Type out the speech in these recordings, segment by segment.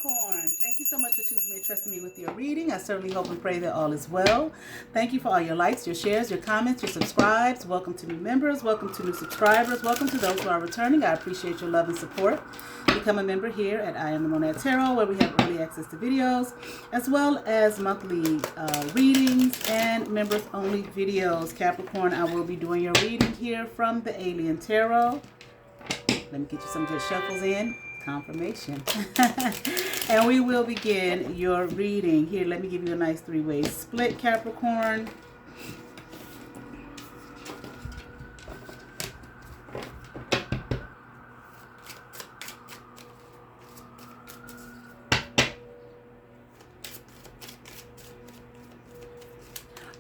Capricorn, thank you so much for choosing me and trusting me with your reading. I certainly hope and pray that all is well. Thank you for all your likes, your shares, your comments, your subscribes. Welcome to new members. Welcome to new subscribers. Welcome to those who are returning. I appreciate your love and support. Become a member here at I Am the Monad Tarot, where we have early access to videos, as well as monthly readings and members-only videos. Capricorn, I will be doing your reading here from the Alien Tarot. Let me get you some good shuffles in. Confirmation. And we will begin your reading. Here, let me give you a nice three-way split, Capricorn.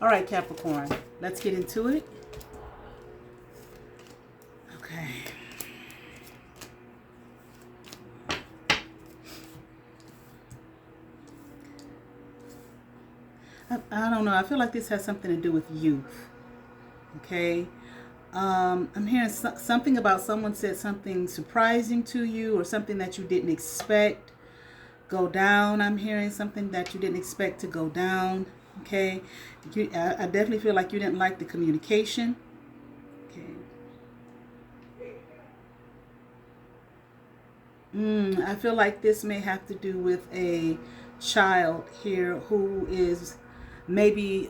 All right, Capricorn, let's get into it. Okay. I don't know. I feel like this has something to do with youth. Okay. I'm hearing something about someone said something surprising to you or something that you didn't expect go down. I'm hearing something that you didn't expect to go down. Okay. I definitely feel like you didn't like the communication. Okay. I feel like this may have to do with a child here who is maybe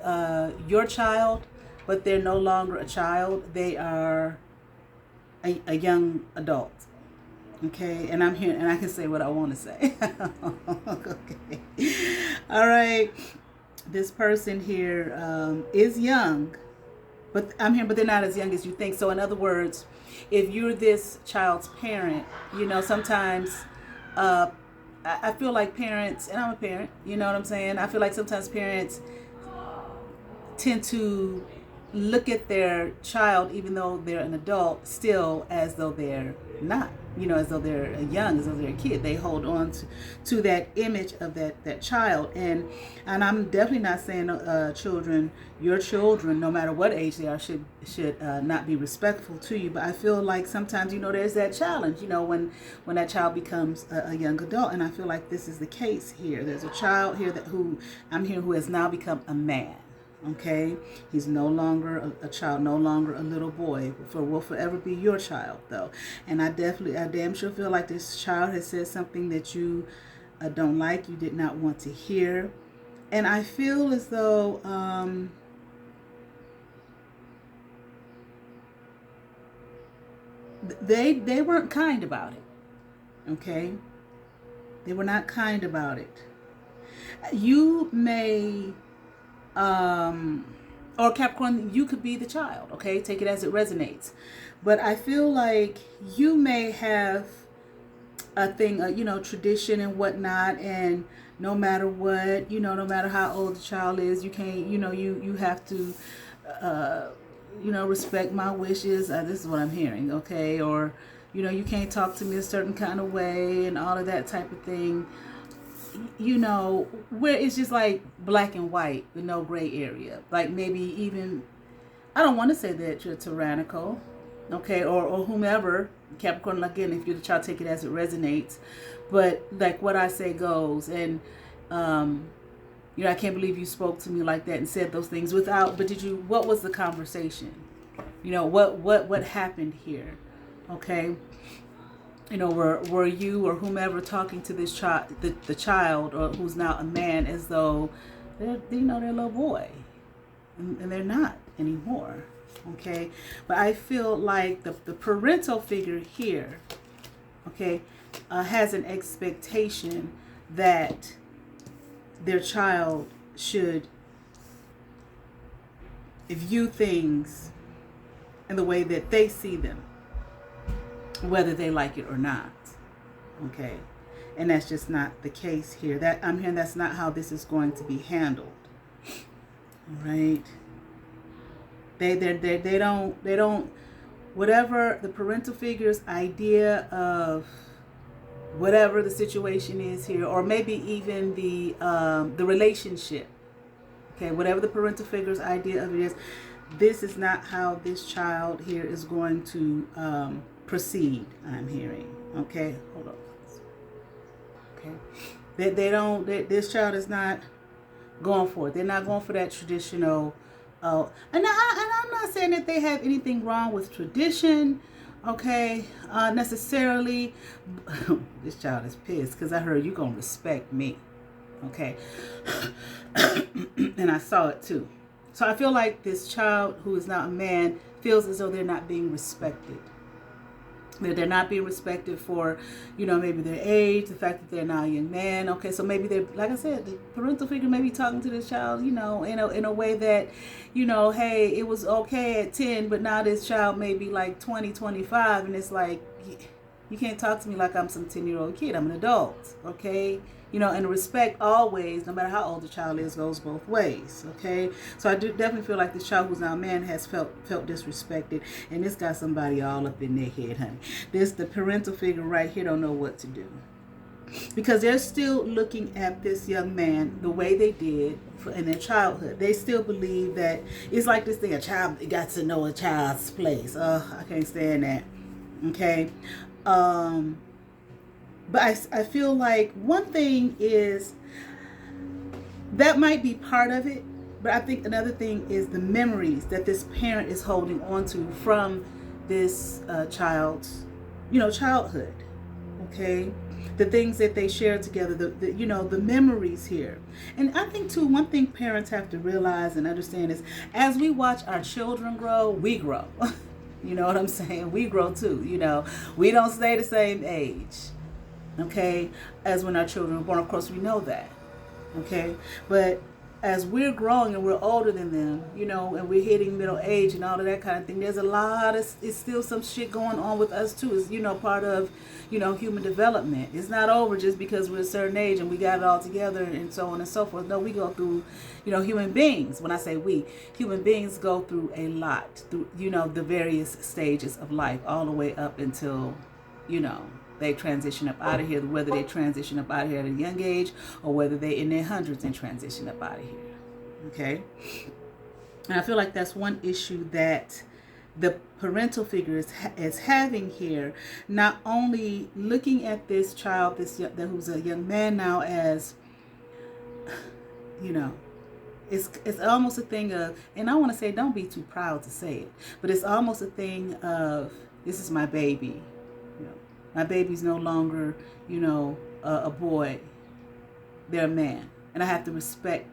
your child, but they're no longer a child. They are a young adult. Okay, and I'm here and I can say what I want to say. Okay. All right. This person here is young, but I'm here, but they're not as young as you think. So in other words, if you're this child's parent, you know, sometimes I feel like parents, and I'm a parent, you know what I'm saying? I feel like sometimes parents tend to look at their child, even though they're an adult, still as though they're not, you know, as though they're young, as though they're a kid. They hold on to that image of that child. And I'm definitely not saying children, your children, no matter what age they are, should not be respectful to you. But I feel like sometimes, you know, there's that challenge, you know, when that child becomes a young adult. And I feel like this is the case here. There's a child here who has now become a man. Okay, he's no longer a child, no longer a little boy. Will forever be your child, though. And I damn sure feel like this child has said something that you don't like, you did not want to hear. And I feel as though they weren't kind about it. Okay, they were not kind about it. You may. Or Capricorn, you could be the child, okay? Take it as it resonates. But I feel like you may have a thing, you know, tradition and whatnot, and no matter what, you know, no matter how old the child is, you can't, you know, you have to, you know, respect my wishes. This is what I'm hearing, okay? Or, you know, you can't talk to me a certain kind of way and all of that type of thing. You know, where it's just like black and white with no gray area. Like maybe even, I don't want to say that you're tyrannical, okay, or whomever, Capricorn, again, if you're the child, take it as it resonates. But like what I say goes. And, you know, I can't believe you spoke to me like that and said those things but what was the conversation? You know, what happened here? Okay. You know, were you or whomever talking to this child, the child, or who's now a man, as though they're, you know, they're a little boy, and they're not anymore. Okay, but I feel like the parental figure here, okay, has an expectation that their child should view things in the way that they see them, whether they like it or not. Okay, and that's just not the case here. That I'm hearing that's not how this is going to be handled. All right, they don't whatever the parental figure's idea of whatever the situation is here, or maybe even the relationship. Okay, whatever the parental figure's idea of it is, this is not how this child here is going to proceed, I'm hearing. Okay, hold on. Okay, This child is not going for it. They're not going for that traditional. And I'm not saying that they have anything wrong with tradition, okay, necessarily. This child is pissed because I heard you gonna respect me, okay, and I saw it too. So I feel like this child who is not a man feels as though they're not being respected. That they're not being respected for, maybe their age, the fact that they're now a young man. Okay, so maybe they're, like I said, the parental figure may be talking to this child, in a way that, hey, it was okay at 10, but now this child may be like 20, 25, and it's like, you can't talk to me like I'm some 10-year-old kid. I'm an adult, okay? And respect always, no matter how old the child is, goes both ways, okay? So I do definitely feel like this child who's now a man has felt disrespected, and this got somebody all up in their head, honey. The parental figure right here don't know what to do. Because they're still looking at this young man the way they did in their childhood. They still believe that it's like this thing, a child got to know a child's place. I can't stand that, okay? But I feel like one thing is that might be part of it, but I think another thing is the memories that this parent is holding on to from this child's, childhood, okay? The things that they share together, the memories here. And I think too, one thing parents have to realize and understand is as we watch our children grow, we grow. You know what I'm saying? We grow too, We don't stay the same age, okay, as when our children were born. Of course, we know that, okay? But as we're growing and we're older than them, and we're hitting middle age and all of that kind of thing, there's a lot of, it's still some shit going on with us too. It's, part of, human development. It's not over just because we're a certain age and we got it all together and so on and so forth. No, we go through, human beings. When I say we, human beings go through a lot, through, the various stages of life, all the way up until, they transition up out of here, whether they transition up out of here at a young age or whether they're in their hundreds and transition up out of here. Okay? And I feel like that's one issue that the parental figure is having here, not only looking at this child, who's a young man now, as, it's almost a thing of, and I want to say, don't be too proud to say it, but it's almost a thing of, this is my baby. My baby's no longer, a boy. They're a man. And I have to respect,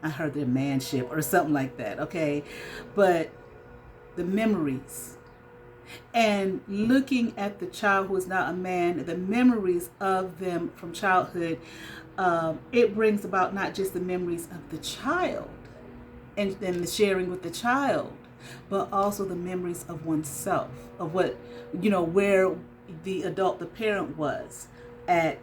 I heard their manship or something like that, okay? But the memories. And looking at the child who is not a man, the memories of them from childhood, it brings about not just the memories of the child and the sharing with the child, but also the memories of oneself, of what, where the adult, the parent was at,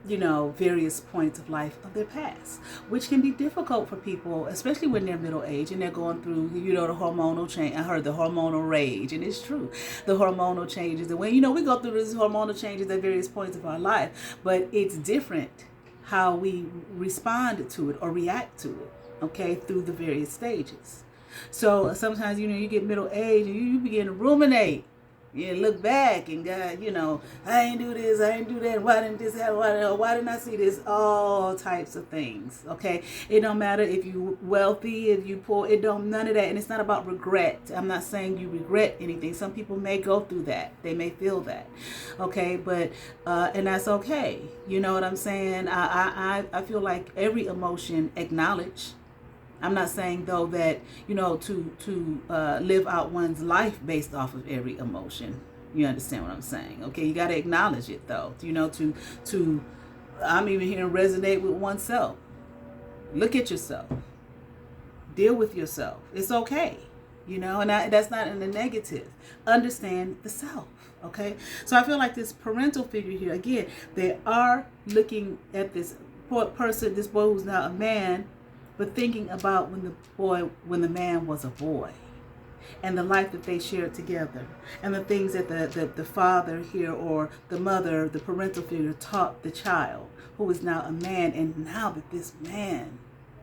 various points of life of their past, which can be difficult for people, especially when they're middle age and they're going through, the hormonal change. I heard the hormonal rage, and it's true. The hormonal changes, and when, we go through these hormonal changes at various points of our life, but it's different how we respond to it or react to it, okay, through the various stages. So sometimes, you get middle age and you begin to ruminate. You look back and God, I ain't do this, I ain't do that. Why didn't this happen? Why didn't I see this? All types of things. Okay, it don't matter if you wealthy, if you poor. It don't, none of that. And it's not about regret. I'm not saying you regret anything. Some people may go through that. They may feel that. Okay, but and that's okay. You know what I'm saying? I feel like every emotion acknowledged. I'm not saying, though, that, to live out one's life based off of every emotion. You understand what I'm saying? Okay, you got to acknowledge it, though. To I'm even here to resonate with oneself. Look at yourself. Deal with yourself. It's okay. And that's not in the negative. Understand the self. Okay? So I feel like this parental figure here, again, they are looking at this person, this boy who's now a man, but thinking about when the man was a boy, and the life that they shared together, and the things that the father here or the mother, the parental figure, taught the child, who is now a man, and now that this man,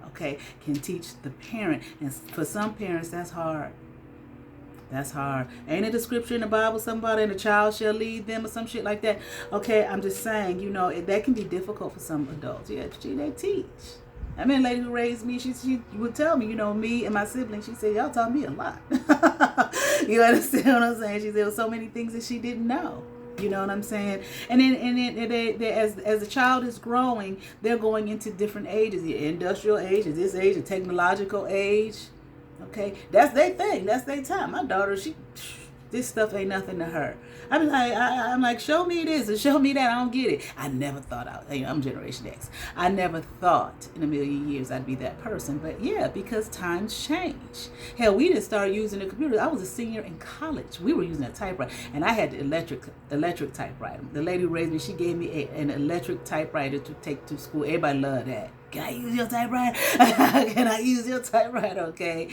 okay, can teach the parent. And for some parents, that's hard. That's hard. Ain't it a scripture in the Bible, somebody, and a child shall lead them or some shit like that? Okay, I'm just saying, that can be difficult for some adults. Yeah, they teach. I mean, a lady who raised me, she would tell me, me and my siblings, she said, y'all taught me a lot. You understand what I'm saying? She said, there were so many things that she didn't know. You know what I'm saying? And then they, as the child is growing, they're going into different ages. The industrial age, this age, the technological age. Okay, that's their thing. That's their time. My daughter, this stuff ain't nothing to her. I'm like, show me this and show me that. I don't get it. I never thought I'm Generation X. I never thought in a million years I'd be that person. But yeah, because times change. Hell, we didn't start using the computer. I was a senior in college. We were using a typewriter, and I had the electric typewriter. The lady who raised me, she gave me an electric typewriter to take to school. Everybody loved that. Can I use your typewriter? Can I use your typewriter? Okay.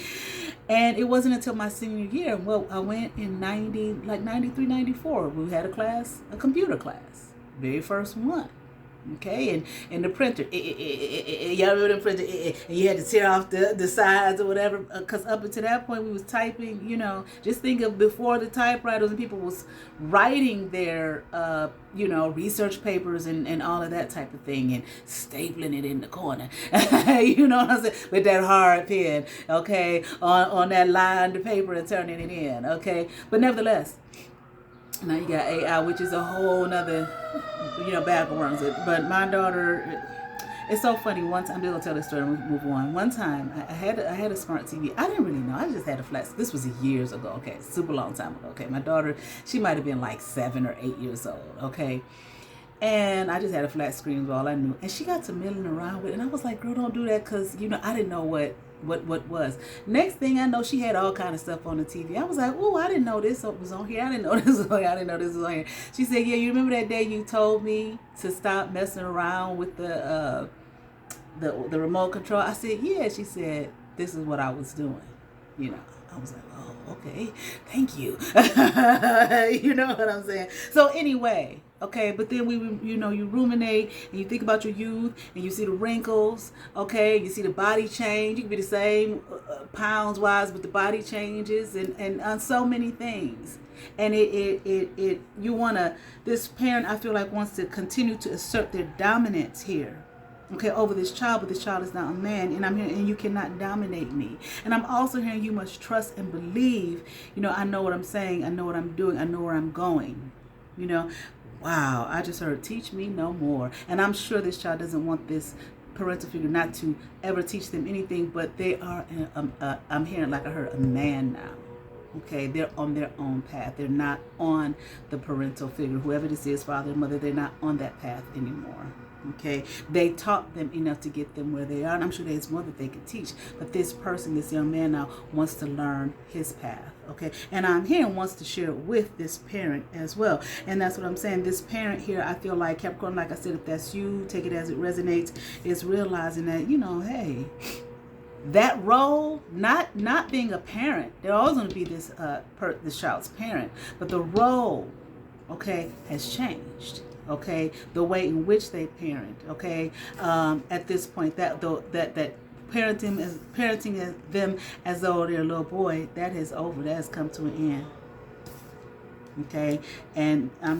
And it wasn't until my senior year, well, I went in 93, 94. We had a computer class. Very first one. Okay, and the printer, y'all remember the printer, and you had to tear off the sides or whatever, because up until that point we was typing, just think of before the typewriters and people was writing their, research papers and all of that type of thing and stapling it in the corner, you know what I'm saying, with that hard pen, okay, on that lined paper and turning it in, okay, but nevertheless, now you got AI, which is a whole nother, bag of worms. But my daughter, it's so funny. One time, I'm just gonna tell this story and move on. One time, I had a smart TV. I didn't really know. I just had a flat. This was years ago. Okay, super long time ago. Okay, my daughter, she might have been like 7 or 8 years old. Okay, and I just had a flat screen was all I knew. And she got to milling around with it, and I was like, girl, don't do that, because I didn't know what was. Next thing I know, she had all kind of stuff on the TV. I was like, oh, I didn't know this was on here. I didn't know this was on here. I didn't know this was on here. She said, yeah, you remember that day you told me to stop messing around with the remote control? I said, yeah. She said, this is what I was doing. I was like, oh, okay, thank you. You know what I'm saying? So anyway, okay, but then you ruminate and you think about your youth and you see the wrinkles, okay, you see the body change. You can be the same pounds wise, but the body changes and on so many things. And this parent, I feel like, wants to continue to assert their dominance here, okay, over this child, but this child is not a man, and I'm here, and you cannot dominate me. And I'm also hearing you must trust and believe, I know what I'm saying, I know what I'm doing, I know where I'm going, Wow, I just heard, teach me no more. And I'm sure this child doesn't want this parental figure not to ever teach them anything, but they are, I'm hearing, like I heard, a man now. Okay, they're on their own path. They're not on the parental figure. Whoever this is, father and mother, they're not on that path anymore. Okay, they taught them enough to get them where they are, and I'm sure there's more that they could teach. But this person, this young man now, wants to learn his path. Okay, and I'm here and wants to share it with this parent as well. And that's what I'm saying. This parent here, I feel like Capricorn, like I said, if that's you, take it as it resonates. Is realizing that hey, that role, not being a parent, they're always going to be this child's parent, but the role, okay, has changed. Okay, the way in which they parent. Okay, at this point, that parenting them as though they're a little boy, that is over. That has come to an end. Okay, and I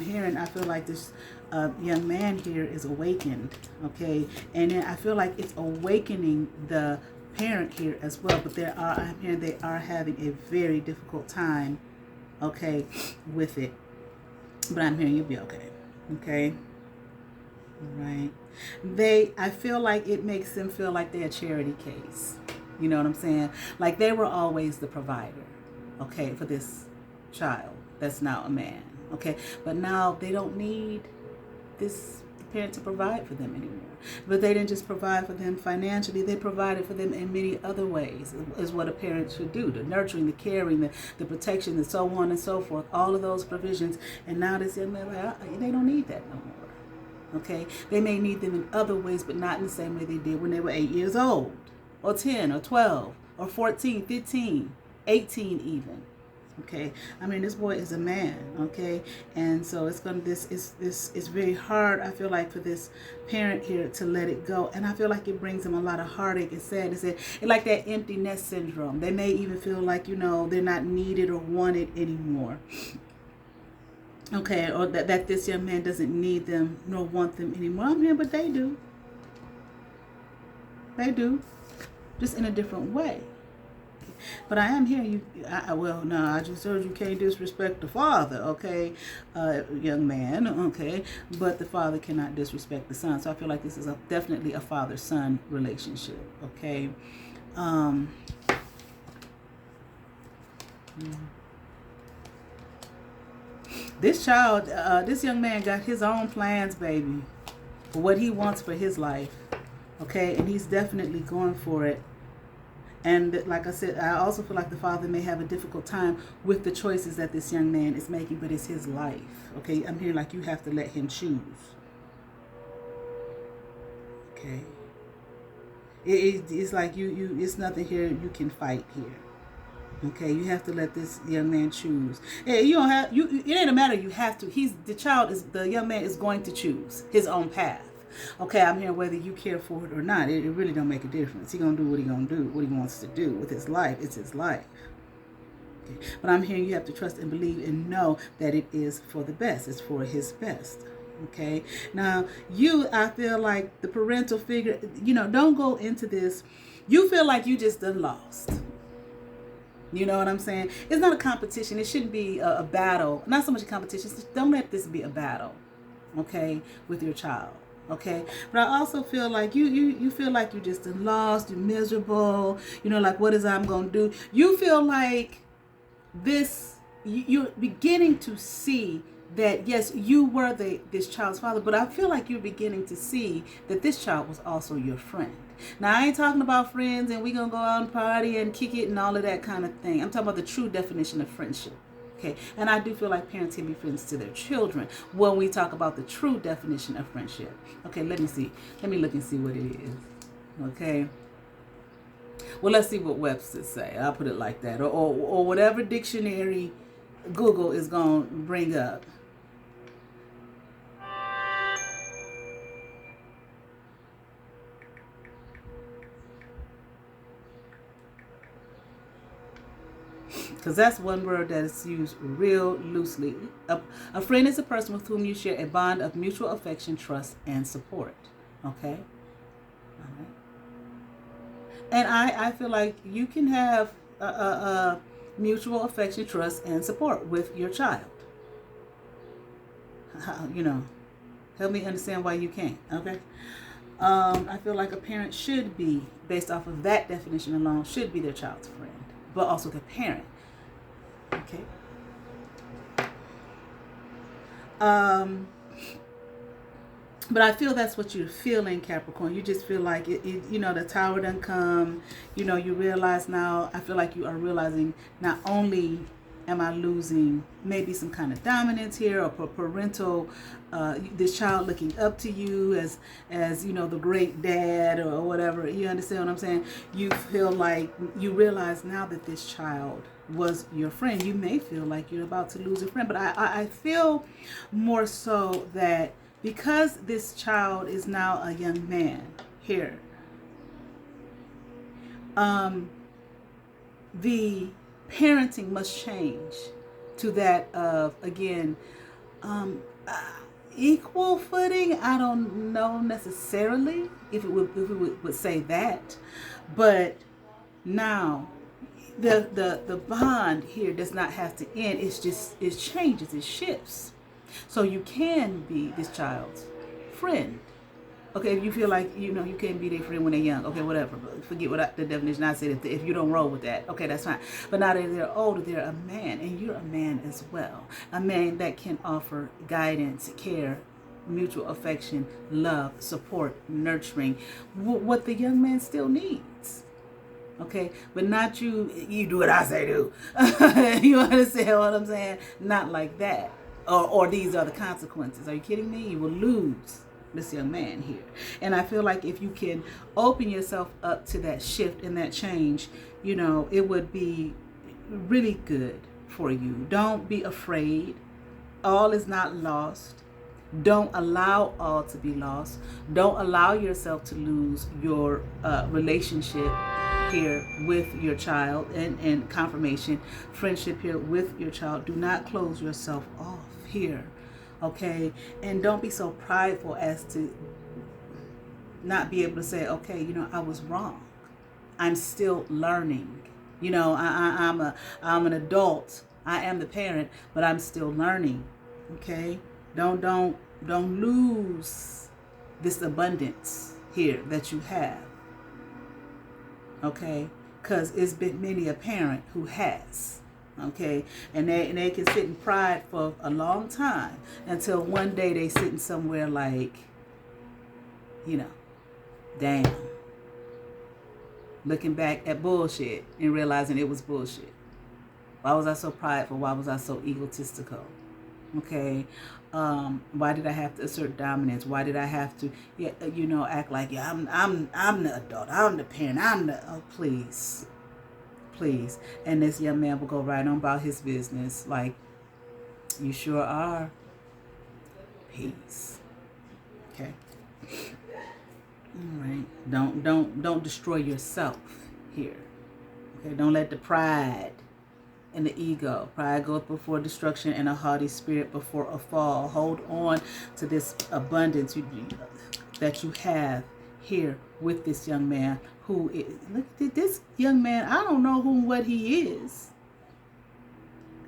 feel like this young man here is awakened. Okay, and then I feel like it's awakening the parent here as well. But I'm hearing they are having a very difficult time. Okay, with it. But I'm hearing you'll be okay. Okay. All right. I feel like it makes them feel like they're a charity case. You know what I'm saying? Like they were always the provider, okay, for this child that's now a man. Okay. But now they don't need this parent to provide for them anymore. But they didn't just provide for them financially, they provided for them in many other ways, is what a parent should do. The nurturing, the caring, the protection, and so on and so forth, all of those provisions. And now this young man, they don't need that no more. Okay? They may need them in other ways, but not in the same way they did when they were 8 years old, or 10, or 12, or 14, 15, 18 even. Okay, I mean, this boy is a man. Okay, and so it's very hard, I feel like, for this parent here to let it go, and I feel like it brings them a lot of heartache and sadness, and like that empty nest syndrome. They may even feel like, they're not needed or wanted anymore. Okay, or that this young man doesn't need them nor want them anymore. I'm here, but they do. They do, just in a different way. But I am here. Well, no, I just heard you can't disrespect the father, okay, young man, okay. But the father cannot disrespect the son. So I feel like this is definitely a father-son relationship, okay. This child, this young man got his own plans, baby, for what he wants for his life, okay, and he's definitely going for it. And like I said, I also feel like the father may have a difficult time with the choices that this young man is making, but it's his life. Okay, I'm hearing like you have to let him choose. Okay, it's like it's nothing here you can fight here. Okay, you have to let this young man choose. Hey, you don't have It ain't a matter you have to. The young man is going to choose his own path. Okay, I'm here whether you care for it or not. It really don't make a difference. He gonna do what he gonna do, what he wants to do with his life. It's his life. Okay. But I'm hearing you have to trust and believe and know that it is for the best. It's for his best. Okay. Now I feel like the parental figure, don't go into this. You feel like you just done lost. You know what I'm saying? It's not a competition. It shouldn't be a battle. Not so much a competition. Don't let this be a battle. Okay, with your child. Okay, but I also feel like you feel like you just lost, you're miserable, like what is I'm gonna do? You feel like this, you're beginning to see that yes, you were this child's father, but I feel like you're beginning to see that this child was also your friend. Now I ain't talking about friends and we gonna go out and party and kick it and all of that kind of thing. I'm talking about the true definition of friendship. Okay, and I do feel like parents can be friends to their children when we talk about the true definition of friendship. Okay, let me see. Let me look and see what it is. Okay. Well, let's see what Webster say. I'll put it like that. Or whatever dictionary Google is going to bring up. Because that's one word that is used real loosely. A friend is a person with whom you share a bond of mutual affection, trust, and support. Okay? All right. And I feel like you can have a mutual affection, trust, and support with your child. Help me understand why you can't. Okay? I feel like a parent should be, based off of that definition alone, should be their child's friend, but also the parent. Okay. But I feel that's what you're feeling, Capricorn. You just feel like the tower done come. You realize now. I feel like you are realizing not only am I losing maybe some kind of dominance here or parental, this child looking up to you as the great dad or whatever. You understand what I'm saying? You feel like you realize now that this child was your friend. You may feel like you're about to lose a friend, but I feel more so that because this child is now a young man here, the parenting must change to that of, again, equal footing. I don't know necessarily if it would say that, but now the bond here does not have to end. It changes, it shifts. So you can be this child's friend. Okay, if you feel like, you can't be their friend when they're young. Okay, whatever. Forget what the definition I said. If you don't roll with that, okay, that's fine. But now that they're older, they're a man, and you're a man as well. A man that can offer guidance, care, mutual affection, love, support, nurturing, what the young man still needs. Okay, but not you do what I say do. You understand what I'm saying? Not like that. Or these are the consequences. Are you kidding me? You will lose this young man here. And I feel like if you can open yourself up to that shift and that change, it would be really good for you. Don't be afraid. All is not lost. Don't allow all to be lost. Don't allow yourself to lose your relationship here with your child and confirmation, friendship here with your child. Do not close yourself off here, okay? And don't be so prideful as to not be able to say, okay, I was wrong. I'm still learning. I'm an adult. I am the parent, but I'm still learning. Okay? Don't lose this abundance here that you have. Okay? Because it's been many a parent who has. Okay? And they can sit in pride for a long time until one day they sitting somewhere like, damn. Looking back at bullshit and realizing it was bullshit. Why was I so prideful? Why was I so egotistical? Okay, why did I have to assert dominance? Why did I have to, act like, I'm the adult, I'm the parent, please. And this young man will go right on about his business, like, you sure are. Peace. Okay. All right. Don't destroy yourself here. Okay. Don't let the pride and the ego. Pride goeth before destruction, and a haughty spirit before a fall. Hold on to this abundance that you have here with this young man who is. Look at this young man. I don't know what he is.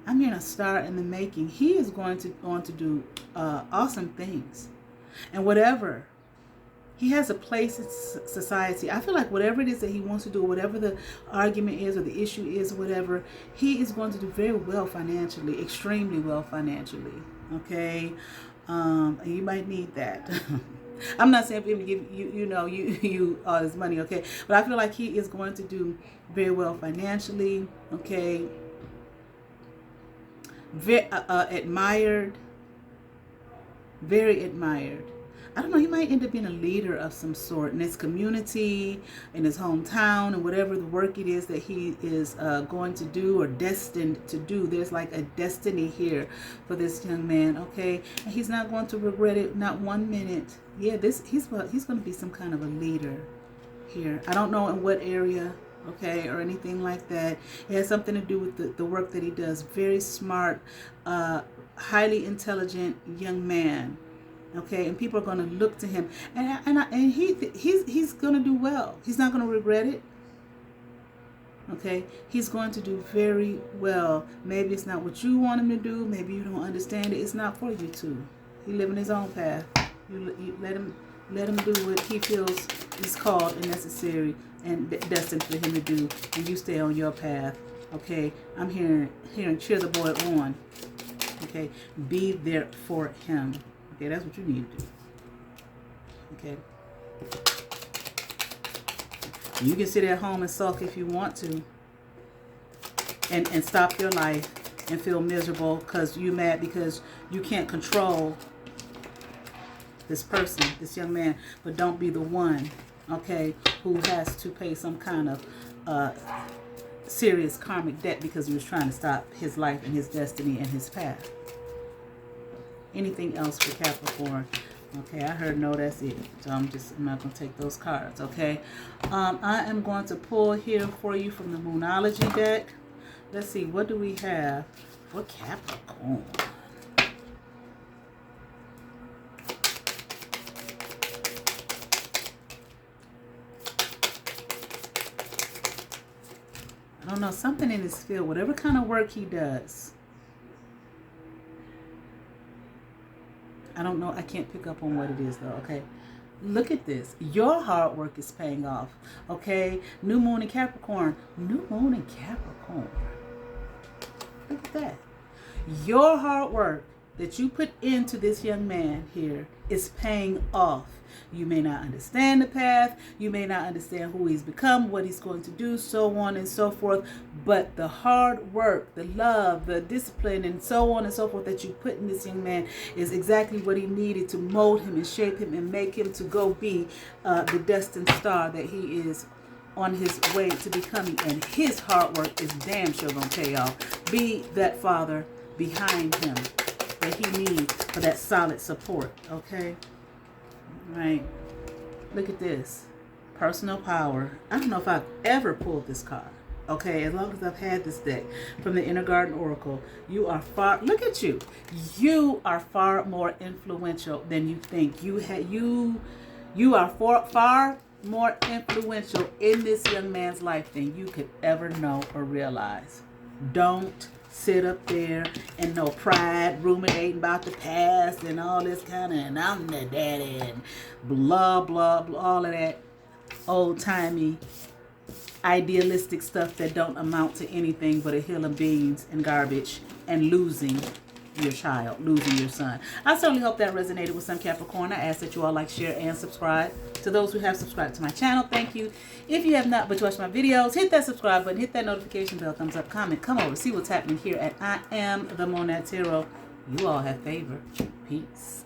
I'm hearing a star in the making. He is going to do awesome things, and whatever. He has a place in society. I feel like whatever it is that he wants to do, whatever the argument is or the issue is, whatever, he is going to do very well financially, extremely well financially. Okay, and you might need that. I'm not saying for him to give you all this money, okay? But I feel like he is going to do very well financially. Okay, very admired, very admired. I don't know, he might end up being a leader of some sort in his community, in his hometown, and whatever the work it is that he is going to do or destined to do. There's like a destiny here for this young man, okay? And he's not going to regret it, not 1 minute. Yeah, he's going to be some kind of a leader here. I don't know in what area, okay, or anything like that. It has something to do with the work that he does. Very smart, highly intelligent young man. Okay, and people are going to look to him, and he's going to do well. He's not going to regret it. Okay, he's going to do very well. Maybe it's not what you want him to do. Maybe you don't understand it. It's not for you to. He living his own path. You let him do what he feels is called and necessary and destined for him to do, and you stay on your path. Okay, I'm hearing cheer the boy on. Okay, be there for him. Okay, that's what you need to do. Okay. You can sit at home and sulk if you want to. And stop your life and feel miserable because you're mad because you can't control this person, this young man. But don't be the one, okay, who has to pay some kind of serious karmic debt because he was trying to stop his life and his destiny and his path. Anything else for Capricorn? Okay, I heard no, that's it. So I'm not going to take those cards, okay? I am going to pull here for you from the Moonology deck. Let's see, what do we have for Capricorn? I don't know, something in his field, whatever kind of work he does. I don't know. I can't pick up on what it is, though, okay? Look at this. Your hard work is paying off, okay? New moon in Capricorn. New moon in Capricorn. Look at that. Your hard work that you put into this young man here is paying off. You may not understand the path. You may not understand who he's become, what he's going to do, so on and so forth. But the hard work, the love, the discipline, and so on and so forth that you put in this young man is exactly what he needed to mold him and shape him and make him to go be the destined star that he is on his way to becoming, and his hard work is damn sure gonna pay off. Be that father behind him that he needs for that solid support. Okay, right? Look at this, personal power. I don't know if I've ever pulled this card. Okay, as long as I've had this deck from the Inner Garden Oracle, you are far. Look at you. You are far more influential than you think. You are far more influential in this young man's life than you could ever know or realize. Don't sit up there and no pride, ruminating about the past and all this kind of, and I'm the daddy and blah, blah, blah, all of that old-timey, idealistic stuff that don't amount to anything but a hill of beans and garbage and losing your child, losing your son. I certainly hope that resonated with some Capricorn. I ask that you all like, share, and subscribe. To those who have subscribed to my channel, thank you. If you have not but watched my videos, hit that subscribe button, hit that notification bell, thumbs up, comment, come over, see what's happening here at I Am the Monad Tarot. You all have favor. Peace.